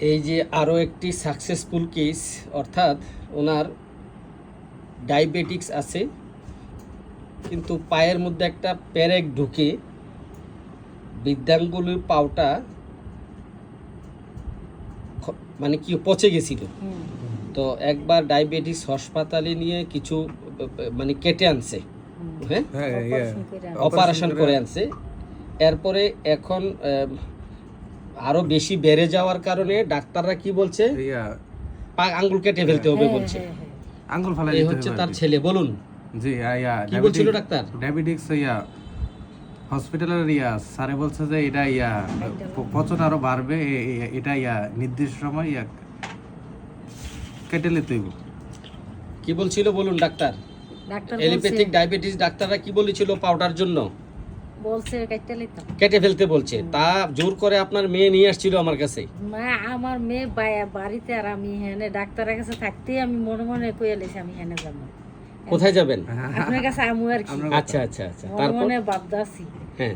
এই যে আরও একটি সাকসেসফুল কেস, অর্থাৎ ওনার ডায়াবেটিক্স আছে, কিন্তু পায়ের মধ্যে একটা পেরেক ঢুকে বৃদ্ধাঙ্গুলির পাওটা মানে কি পচে গেছিল। তো একবার ডায়াবেটিস হাসপাতালে নিয়ে কিছু মানে কেটে আনছে, হ্যাঁ, অপারেশন করে আনছে। এরপরে এখন আরো বেশি বেড়ে যাওয়ার কারণে ডাক্তাররা কি বলছে, আঙ্গুল কেটে ফেলতে হবে বলছে। আঙ্গুল ফালাই এই হচ্ছে তার ছেলে। বলুন জি, কি বলছিল ডাক্তার? ডায়াবেটিক্স হসপিটালের স্যারে বলছে যে এটা পচন আরো বাড়বে, এটা নির্দিষ্ট সময় কেটে নিতে হইব। কি বলছিল বলুন ডাক্তার? এলিপ্যাথিক ডায়াবেটিস ডাক্তাররা কি বলেছিল পাউডার জন্য? বলছে কেটে ফেলতে বলছে। তা জোর করে আপনার মেয়ে নিয়ে আসছিল আমার কাছে। আমার মেয়ে বাড়িতে, আর আমি হেনে ডাক্তারের কাছে থাকতেই আমি মনে মনে কইয়া লেছি আমি হেনে যাব। কোথায় যাবেন? আপনার কাছে আমু আর কি। আচ্ছা আচ্ছা আচ্ছা, তারপর মনে ভাবদাছি। হ্যাঁ,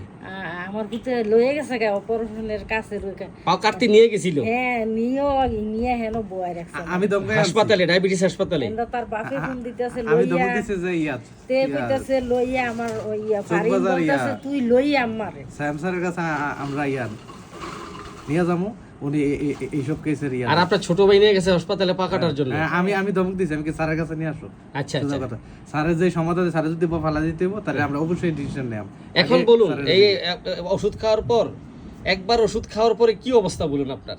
আমার ভিতরে লয়ে গেছে গা অপারেশনের কাছে পাও কাটতে নিয়ে গেছিল। হ্যাঁ, নিয়ে হেন বয় রাখছে। আমি দমকে হাসপাতালে, ডায়াবেটিস হাসপাতালে। তার বাপে ফোন দিতেছে আমি দমকে লইয়া, দিছে যে তে কইতাছে লইয়া আমার বাড়ি বলতাছে তুই লইয়া আমারে স্যামসারের কাছে আমরা নিয়ে যাবো। উনি এইসব কেসের আর আপনার ছোট ভাই নিয়ে গেছে হাসপাতালে পা কাটার জন্য। আমি ধমক দিছি, আমি কি স্যারের কাছে নিয়ে আসো। আচ্ছা আচ্ছা, স্যারের যে সমাধান, স্যারের যদি ফালা দিতে হবে তাহলে আমরা অবশ্যই ডিসিশন নেব। এখন বলুন, এই ওষুধ খাওয়ার পর, একবার ওষুধ খাওয়ার পরে কি অবস্থা বলুন আপনার?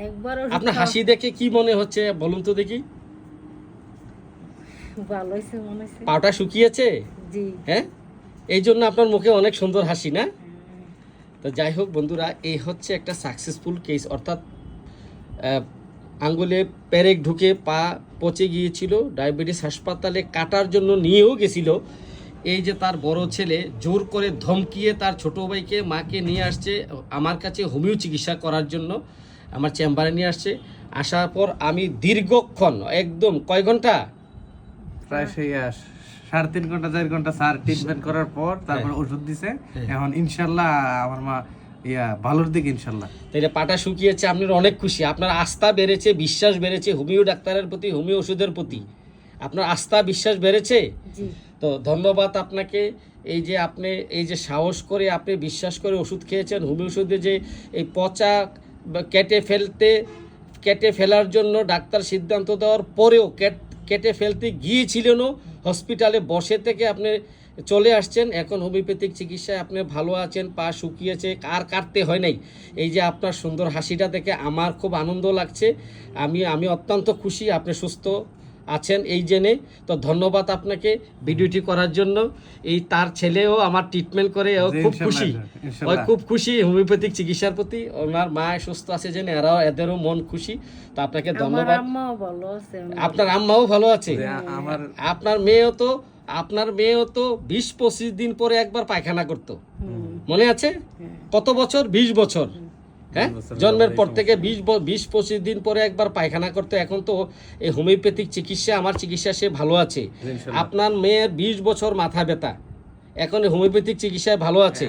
একবার আপনার হাসি দেখে কি মনে হচ্ছে বলুন তো দেখি। ভালো হইছে মনে হচ্ছে। পাটা শুকিয়েছে? জি। হ্যাঁ, এই জন্য আপনার মুখে অনেক সুন্দর হাসি না? তো যাই হোক বন্ধুরা, এই হচ্ছে একটা সাকসেসফুল কেস, অর্থাৎ আঙ্গুলে পেরেক ঢুকে পা পচে গিয়েছিল, ডায়াবেটিস হাসপাতালে কাটার জন্য নিয়েও গেছিল। এই যে তার বড় ছেলে জোর করে ধমকিয়ে তার ছোট ভাইকে, মাকে নিয়ে আসছে আমার কাছে হোমিও চিকিৎসা করার জন্য, আমার চেম্বারে নিয়ে আসছে। আসার পর আমি দীর্ঘক্ষণ, একদম কয় ঘন্টা, প্রায় সেই 3.5 ঘন্টা 4 ঘন্টা স্যার ট্রিটমেন্ট করার পর তারপর ওষুধ দিছে। এখন ইনশাআল্লাহ আমার মা ভালোর দিকে ইনশাআল্লাহ। তাইলে পাটা শুকিয়েছে, আপনার অনেক খুশি, আপনার আস্থা বেড়েছে, বিশ্বাস বেড়েছে হোমিও ডাক্তারের প্রতি, হোমিও ওষুধের প্রতি আপনার আস্থা বিশ্বাস বেড়েছে। তো ধন্যবাদ আপনাকে। এই যে আপনি এই যে সাহস করে আপনি বিশ্বাস করে ওষুধ খেয়েছেন, হোমিও ওষুধে যে এই পচা কেটে ফেলার জন্য ডাক্তার সিদ্ধান্ত দেওয়ার পরেও কেটে ফেলতে গিয়েছিলেনও, হসপিটালে বসে থেকে আপনি চলে আসছেন। এখন হোমিওপ্যাথিক চিকিৎসায় আপনি ভালো আছেন, পা শুকিয়েছে, আর কাটতে হয় নাই। এই যে আপনার সুন্দর হাসিটা দেখে আমার খুব আনন্দ লাগছে। আমি অত্যন্ত খুশি আপনি সুস্থ আছেন এই জেনে। তো ধন্যবাদ আপনাকে ভিডিওটি করার জন্য। এই তার ছেলেও আমার ট্রিটমেন্ট করে ও খুব খুশি, ওই খুব খুশি হোমিওপ্যাথিক চিকিৎসার প্রতি। ওনার মা সুস্থ আছে জেনে এদেরও মন খুশি। তো আপনাকে ধন্যবাদ। আপনার আম্মাও ভালো আছে। আপনার মেয়েও তো 20-25 দিন পরে একবার পায়খানা করতো, মনে আছে? কত বছর? 20 বছর। হ্যাঁ, জন্মের পর থেকে 20-25 দিন পরে একবার পায়খানা করতে। এখন তো এই হোমিওপ্যাথিক চিকিৎসা, আমার চিকিৎসা, সে ভালো আছে। আপনার মেয়ের 20 বছর মাথা ব্যথা, এখন হোমিওপ্যাথিক চিকিৎসায় ভালো আছে।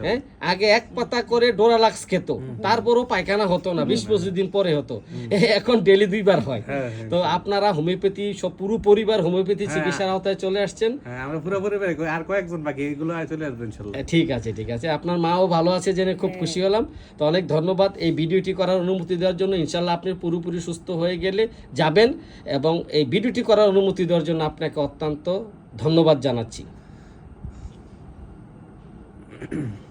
হ্যাঁ, আগে এক পাতা করে ডোরালাক্স খেত, তারপরও পায়খানা হতো না, 20-25 দিন পরে হতো। এখন ডেলি 2 বার হয়। তো আপনারা হোমিওপ্যাথি পুরো পরিবার হোমিওপ্যাথি চিকিৎসার আওতায় চলে আসছেন। আমরা পুরো পরিবার, আর কয়েকজন বাকি, এগুলো চলে আসবে ইনশাআল্লাহ। ঠিক আছে ঠিক আছে, আপনার মাও ভালো আছে জেনে খুব খুশি হলাম। তো অনেক ধন্যবাদ এই ভিডিওটি করার অনুমতি দেওয়ার জন্য। ইনশাআল্লাহ আপনি পুরোপুরি সুস্থ হয়ে গেলে যাবেন, এবং এই ভিডিওটি করার অনুমতি দেওয়ার জন্য আপনাকে অত্যন্ত ধন্যবাদ জানাচ্ছি।